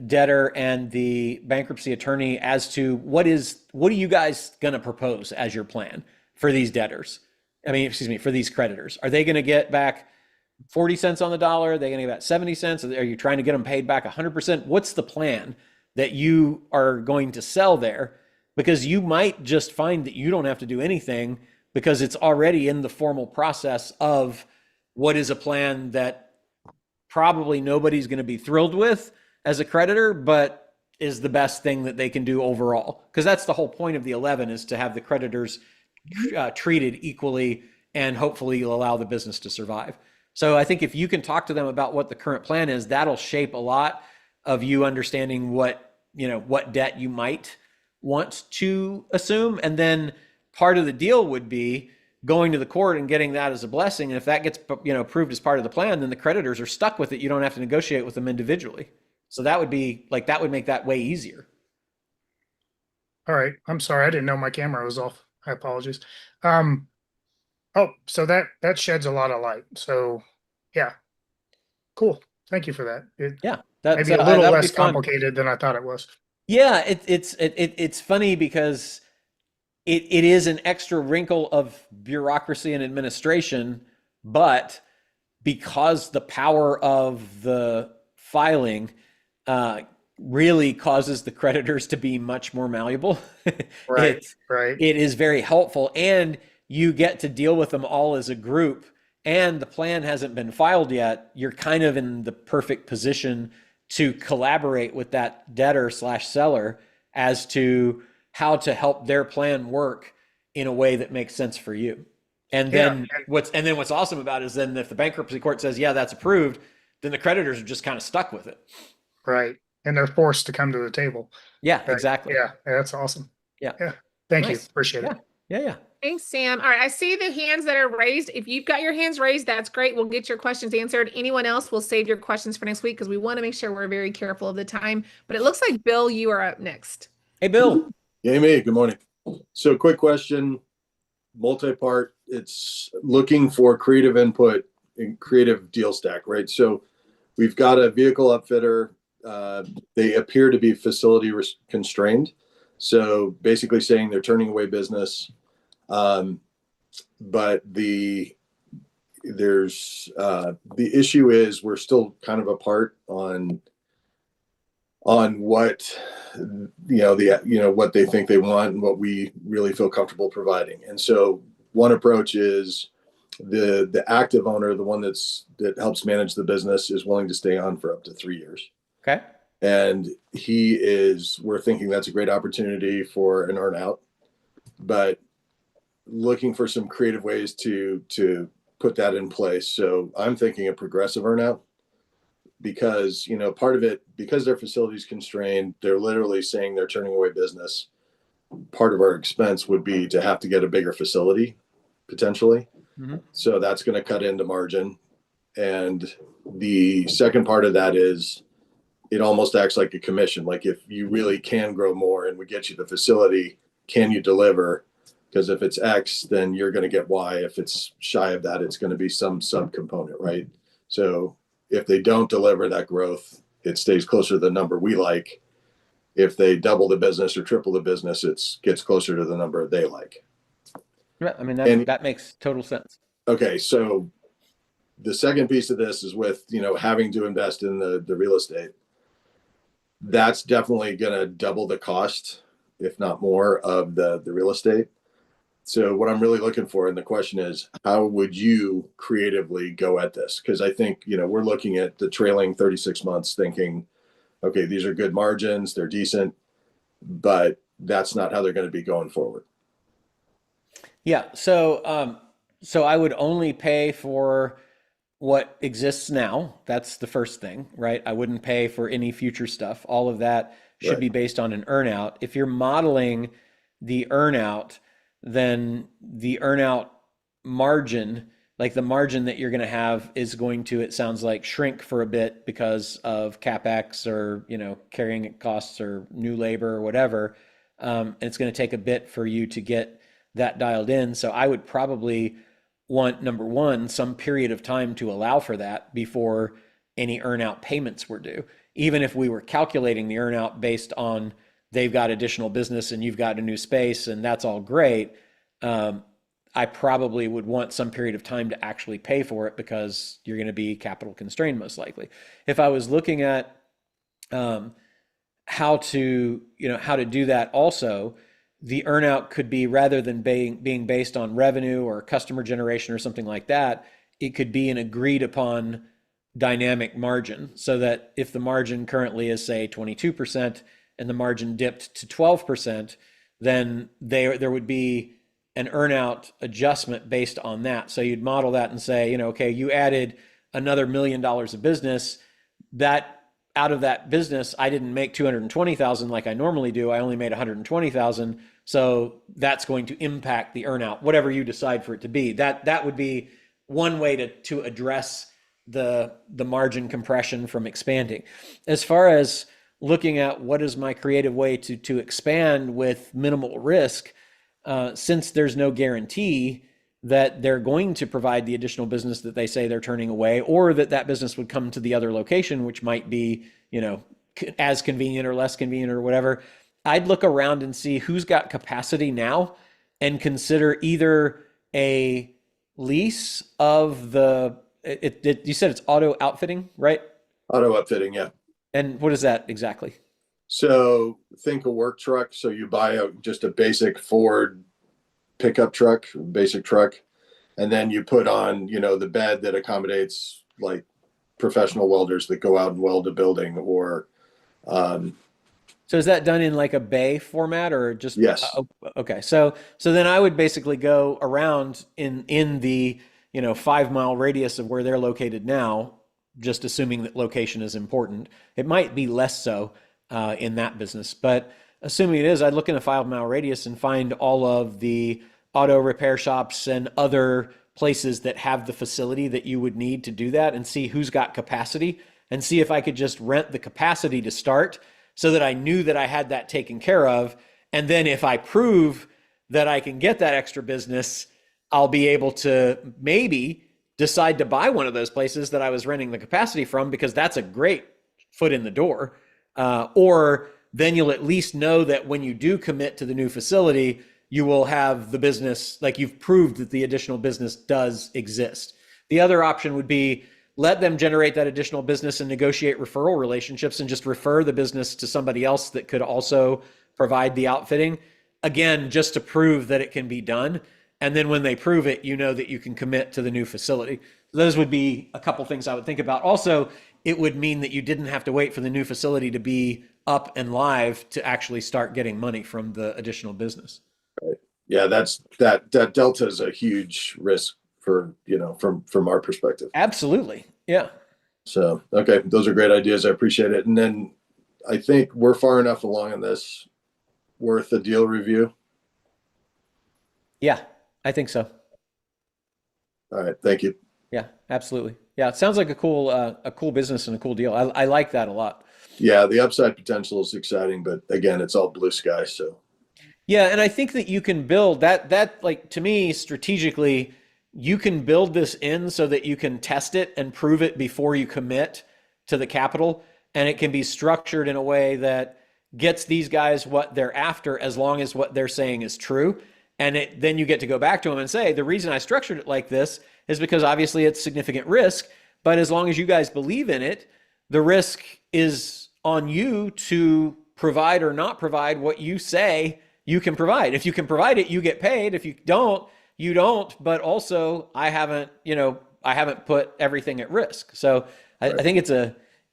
debtor and the bankruptcy attorney as to what are you guys going to propose as your plan for these debtors? For these creditors. Are they going to get back 40 cents on the dollar? Are they going to get back 70 cents? Are you trying to get them paid back 100%? What's the plan that you are going to sell there? Because you might just find that you don't have to do anything because it's already in the formal process of what is a plan that probably nobody's going to be thrilled with as a creditor, but is the best thing that they can do overall. Because that's the whole point of the 11, is to have the creditors treated equally, and hopefully you'll allow the business to survive. So I think if you can talk to them about what the current plan is, that'll shape a lot of you understanding what debt you might want to assume. And then part of the deal would be going to the court and getting that as a blessing. And if that gets approved as part of the plan, then the creditors are stuck with it. You don't have to negotiate with them individually. So that would make that way easier. All right. I'm sorry. I didn't know my camera was off. I apologize. So that sheds a lot of light. So yeah, cool. Thank you for that. That's maybe a little less complicated than I thought it was. Yeah, it's funny because it is an extra wrinkle of bureaucracy and administration, but because the power of the filing really causes the creditors to be much more malleable. Right. It is very helpful, and you get to deal with them all as a group, and the plan hasn't been filed yet. You're kind of in the perfect position to collaborate with that debtor/seller as to how to help their plan work in a way that makes sense for you. And then what's awesome about it is then if the bankruptcy court says, yeah, that's approved, then the creditors are just kind of stuck with it. Right. And they're forced to come to the table. Yeah, right. Exactly. Yeah, that's awesome. Yeah. Thank you. Appreciate it. Yeah. Thanks, Sam. All right, I see the hands that are raised. If you've got your hands raised, that's great. We'll get your questions answered. Anyone else, we'll save your questions for next week because we want to make sure we're very careful of the time. But it looks like, Bill, you are up next. Hey, Bill. Hey, me. Good morning. So quick question, multi-part. It's looking for creative input and creative deal stack, right? So we've got a vehicle upfitter. They appear to be facility constrained. So basically saying they're turning away business. But the issue is we're still kind of apart on what what they think they want and what we really feel comfortable providing. And so one approach is the active owner, the one that helps manage the business, is willing to stay on for up to 3 years. Okay. And we're thinking that's a great opportunity for an earn out, but looking for some creative ways to put that in place. So I'm thinking a progressive earn out, because part of it, because their facility's constrained, they're literally saying they're turning away business. Part of our expense would be to have to get a bigger facility potentially. Mm-hmm. So that's going to cut into margin. And the second part of that is it almost acts like a commission. Like if you really can grow more and we get you the facility, can you deliver? Because if it's X, then you're going to get Y. If it's shy of that, it's going to be some sub-component, right? So if they don't deliver that growth, it stays closer to the number we like. If they double the business or triple the business, it gets closer to the number they like. Yeah, I mean, that makes total sense. Okay, so the second piece of this is with having to invest in the real estate. that's definitely going to double the cost, if not more, of the real estate. So what I'm really looking for, and the question is, how would you creatively go at this? Because I think, we're looking at the trailing 36 months thinking, okay, these are good margins, they're decent, but that's not how they're going to be going forward. Yeah. So I would only pay for what exists now. That's the first thing, right? I wouldn't pay for any future stuff. All of that should Right. be based on an earnout. If you're modeling the earnout, then the earnout margin, like the margin that you're going to have, is going to, it sounds like, shrink for a bit because of CapEx or, carrying costs or new labor or whatever. And it's going to take a bit for you to get that dialed in. So I would probably want, number one, some period of time to allow for that before any earnout payments were due. Even if we were calculating the earnout based on they've got additional business and you've got a new space and that's all great, I probably would want some period of time to actually pay for it because you're going to be capital constrained most likely. If I was looking at how to do that also, the earnout could be, rather than being based on revenue or customer generation or something like that, it could be an agreed upon dynamic margin, so that if the margin currently is, say, 22% and the margin dipped to 12%, then there would be an earnout adjustment based on that. So you'd model that and say, okay, you added another $1 million of business. That out of that business, I didn't make 220,000 like I normally do. I only made 120,000. So that's going to impact the earnout, whatever you decide for it to be. That would be one way to address the margin compression from expanding. As far as looking at what is my creative way to expand with minimal risk, since there's no guarantee that they're going to provide the additional business that they say they're turning away, or that business would come to the other location, which might be, as convenient or less convenient or whatever, I'd look around and see who's got capacity now and consider either a lease of you said it's auto outfitting, right? Auto upfitting, yeah. And what is that exactly? So think a work truck. So you buy just a basic Ford pickup truck, basic truck, and then you put on, the bed that accommodates like professional welders that go out and weld a building, or so is that done in like a bay format or just? Yes. Okay. So then I would basically go around in the 5-mile radius of where they're located now, just assuming that location is important. It might be less so in that business, but assuming it is, I'd look in a 5-mile radius and find all of the auto repair shops and other places that have the facility that you would need to do that, and see who's got capacity, and see if I could just rent the capacity to start, so that I knew that I had that taken care of. And then if I prove that I can get that extra business, I'll be able to maybe decide to buy one of those places that I was renting the capacity from, because that's a great foot in the door. Or then you'll at least know that when you do commit to the new facility, you will have the business, like you've proved that the additional business does exist. The other option would be let them generate that additional business and negotiate referral relationships and just refer the business to somebody else that could also provide the outfitting. Again, just to prove that it can be done. And then when they prove it, that you can commit to the new facility. Those would be a couple things I would think about. Also, it would mean that you didn't have to wait for the new facility to be up and live to actually start getting money from the additional business. Right. Yeah, that delta is a huge risk for, from our perspective. Absolutely. Yeah. So, okay, those are great ideas. I appreciate it. And then I think we're far enough along in this, worth a deal review. Yeah, I think so. All right. Thank you. Yeah, absolutely. Yeah, it sounds like a cool business and a cool deal. I like that a lot. Yeah, the upside potential is exciting, but again, it's all blue sky. So yeah, and I think that you can build that like, to me, strategically, you can build this in so that you can test it and prove it before you commit to the capital. And it can be structured in a way that gets these guys what they're after, as long as what they're saying is true. And then you get to go back to them and say, the reason I structured it like this is because obviously it's significant risk, but as long as you guys believe in it, the risk is on you to provide or not provide what you say you can provide. If you can provide it, you get paid. If you don't, you don't. But also, I haven't put everything at risk. So I think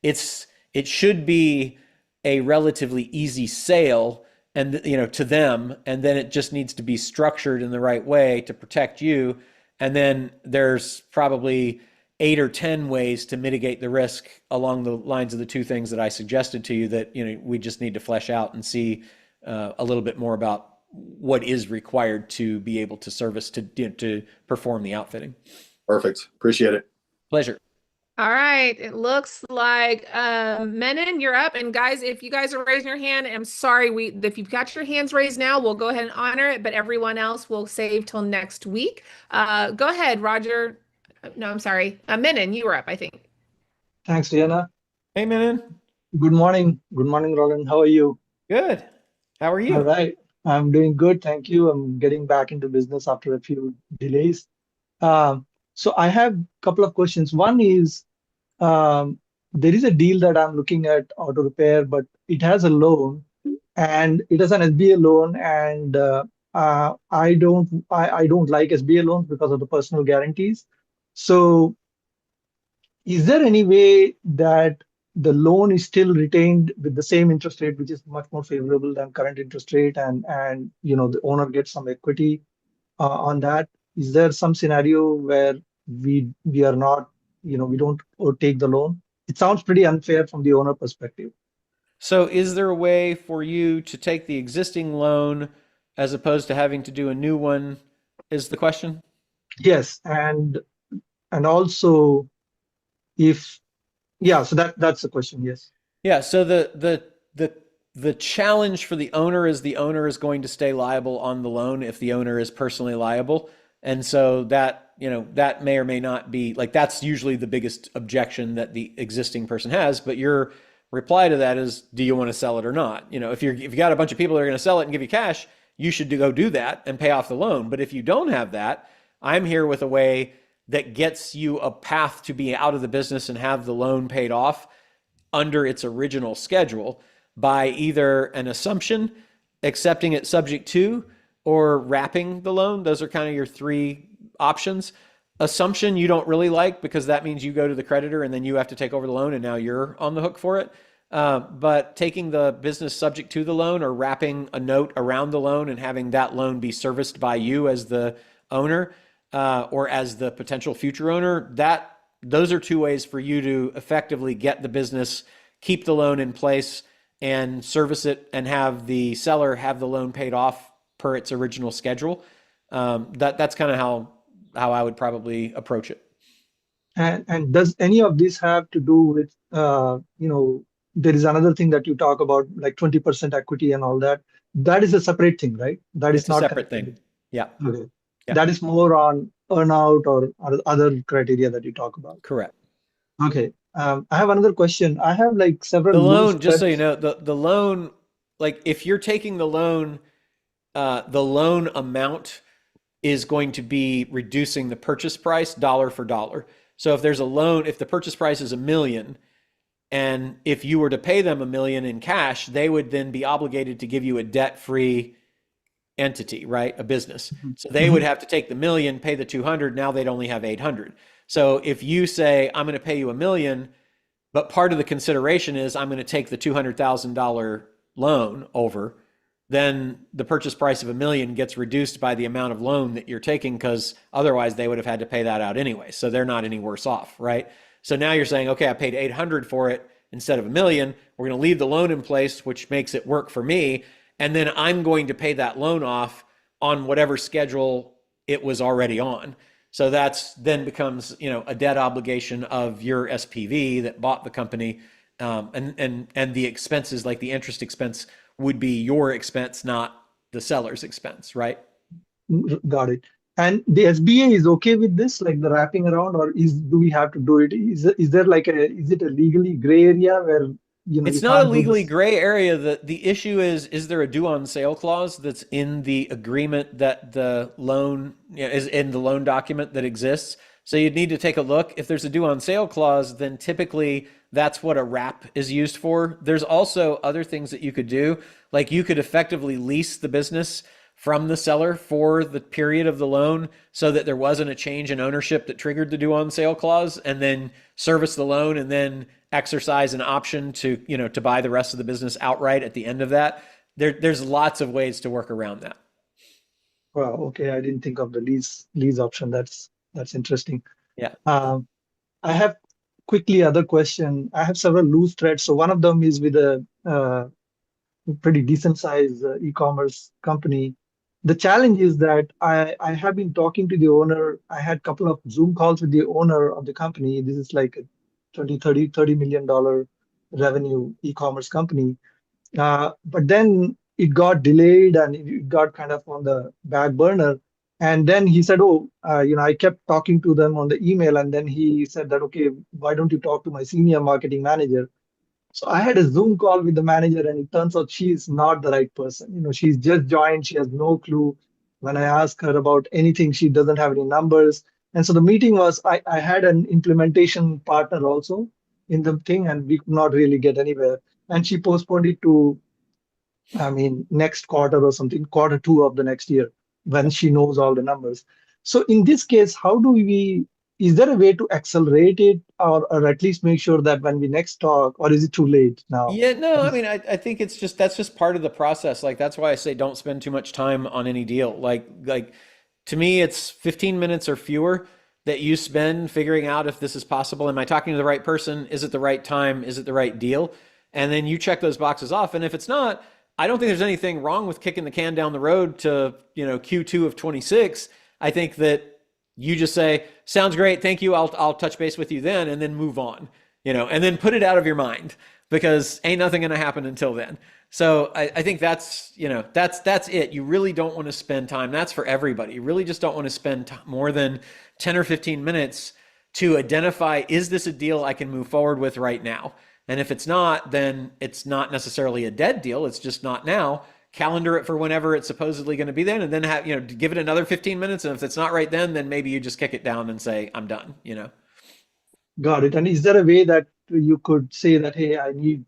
it should be a relatively easy sale, and to them, and then it just needs to be structured in the right way to protect you. And then there's probably 8 or 10 ways to mitigate the risk along the lines of the two things that I suggested to you that we just need to flesh out and see a little bit more about what is required to be able to service to perform the outfitting. Perfect. Appreciate it. Pleasure. All right. It looks like Menon, you're up. And guys, if you guys are raising your hand, I'm sorry, if you've got your hands raised now, we'll go ahead and honor it, but everyone else will save till next week. Go ahead, Roger. No, I'm sorry. Menon, you were up, I think. Thanks, Diana. Hey, Menon. Good morning. Good morning, Roland. How are you? Good. How are you? All right. I'm doing good. Thank you. I'm getting back into business after a few delays. So I have a couple of questions. One is, there is a deal that I'm looking at, auto repair, but it has a loan, and it has an SBA loan, and I don't like SBA loans because of the personal guarantees. So is there any way that the loan is still retained with the same interest rate, which is much more favorable than current interest rate, and the owner gets some equity on that? Is there some scenario where we are not, we don't take the loan? It sounds pretty unfair from the owner perspective. So is there a way for you to take the existing loan as opposed to having to do a new one, is the question? Yes, and also so that's the question. Yes. Yeah. So the challenge for the owner is going to stay liable on the loan if the owner is personally liable. And so that may or may not be, like, that's usually the biggest objection that the existing person has. But your reply to that is, do you want to sell it or not? If you got a bunch of people that are going to sell it and give you cash, you should go do that and pay off the loan. But if you don't have that, I'm here with a way that gets you a path to be out of the business and have the loan paid off under its original schedule by either an assumption, accepting it subject to, or wrapping the loan. Those are kind of your three options. Assumption you don't really like, because that means you go to the creditor and then you have to take over the loan and now you're on the hook for it. But taking the business subject to the loan, or wrapping a note around the loan and having that loan be serviced by you as the owner, or as the potential future owner, those are two ways for you to effectively get the business, keep the loan in place, and service it, and have the seller have the loan paid off per its original schedule. That's kind of how I would probably approach it. And does any of this have to do with, there is another thing that you talk about, like 20% equity and all that. That is a separate thing, right? That is not a separate thing. Yeah. Okay. Yeah. That is more on earnout or other criteria that you talk about. Correct. Okay. I have another question. I have like several. The loan, just so you know, the loan, like if you're taking the loan amount is going to be reducing the purchase price dollar for dollar. So if there's a loan, if the purchase price is $1 million, and if you were to pay them $1 million in cash, they would then be obligated to give you a debt-free entity, right? A business. So they would have to take the $1 million, pay the 200. Now they'd only have 800. So if you say, I'm going to pay you $1 million, but part of the consideration is I'm going to take the $200,000 loan over, then the purchase price of $1 million gets reduced by the amount of loan that you're taking, because otherwise they would have had to pay that out anyway. So they're not any worse off, right? So now you're saying, okay, I paid 800 for it instead of $1 million. We're going to leave the loan in place, which makes it work for me. And then I'm going to pay that loan off on whatever schedule it was already on. So that's then becomes, a debt obligation of your SPV that bought the company. And the expenses, like the interest expense, would be your expense, not the seller's expense, right? Got it. And the SBA is okay with this, like the wrapping around, or do we have to do it? Is there like is it a legally gray area where it's not a legally gray area? The issue is there a due on sale clause that's in the agreement that the loan is in the loan document that exists? So you'd need to take a look. If there's a due on sale clause, then typically that's what a wrap is used for. There's also other things that you could do. Like you could effectively lease the business from the seller for the period of the loan so that there wasn't a change in ownership that triggered the due on sale clause, and then service the loan and then exercise an option to, to buy the rest of the business outright at the end of that. There's lots of ways to work around that. Wow. Okay. I didn't think of the lease option. That's interesting. Yeah. I have quickly other question. I have several loose threads. So one of them is with a pretty decent sized e-commerce company. The challenge is that I have been talking to the owner. I had a couple of Zoom calls with the owner of the company. This is like a 20, $30 million revenue e-commerce company. But then it got delayed and it got kind of on the back burner. And then he said, oh, I kept talking to them on the email. And then he said that, okay, why don't you talk to my senior marketing manager? So I had a Zoom call with the manager, and it turns out she is not the right person. She's just joined. She has no clue. When I ask her about anything, she doesn't have any numbers. And so the meeting was, I had an implementation partner also in the thing, and we could not really get anywhere. And she postponed it to, next quarter or something, quarter two of the next year, when she knows all the numbers. So in this case, is there a way to accelerate it, or at least make sure that when we next talk, or is it too late now? Yeah, no, I think that's just part of the process. Like, that's why I say don't spend too much time on any deal. Like to me, it's 15 minutes or fewer that you spend figuring out if this is possible. Am I talking to the right person? Is it the right time? Is it the right deal? And then you check those boxes off. And if it's not, I don't think there's anything wrong with kicking the can down the road to, Q2 of 26. I think that you just say, sounds great, thank you, I'll touch base with you then, and then move on, and then put it out of your mind, because ain't nothing going to happen until then. So I think that's it. You really don't want to spend time. That's for everybody. You really just don't want to spend more than 10 or 15 minutes to identify, is this a deal I can move forward with right now? And if it's not, then it's not necessarily a dead deal. It's just not now. Calendar it for whenever it's supposedly going to be then, and then give it another 15 minutes. And if it's not right then maybe you just kick it down and say, I'm done, Got it. And is there a way that you could say that, hey, I need,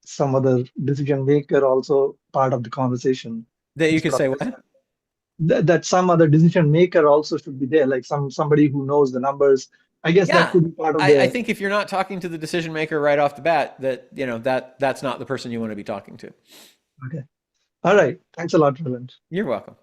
some other decision maker also part of the conversation? That you could say what? That some other decision maker also should be there, like somebody who knows the numbers. I guess that could be part of I think if you're not talking to the decision maker right off the bat, that's not the person you want to be talking to. Okay. All right. Thanks a lot, Roland. You're welcome.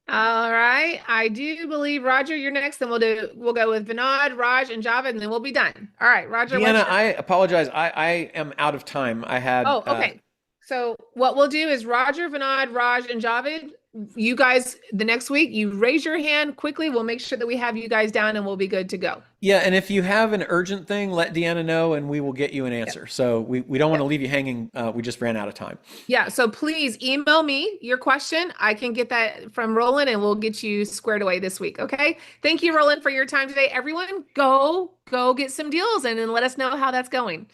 All right. I do believe, Roger, you're next. Then we'll go with Vinod, Raj, and Javed, and then we'll be done. All right, Roger. Deanna, I apologize. I am out of time. I had. Oh, okay. So what we'll do is Roger, Vinod, Raj, and Javed, you guys, the next week, you raise your hand quickly. We'll make sure that we have you guys down and we'll be good to go. Yeah, and if you have an urgent thing, let Deanna know and we will get you an answer. Yeah. So we don't want to leave you hanging. We just ran out of time. Yeah, so please email me your question. I can get that from Roland and we'll get you squared away this week, okay? Thank you, Roland, for your time today. Everyone, go get some deals and then let us know how that's going.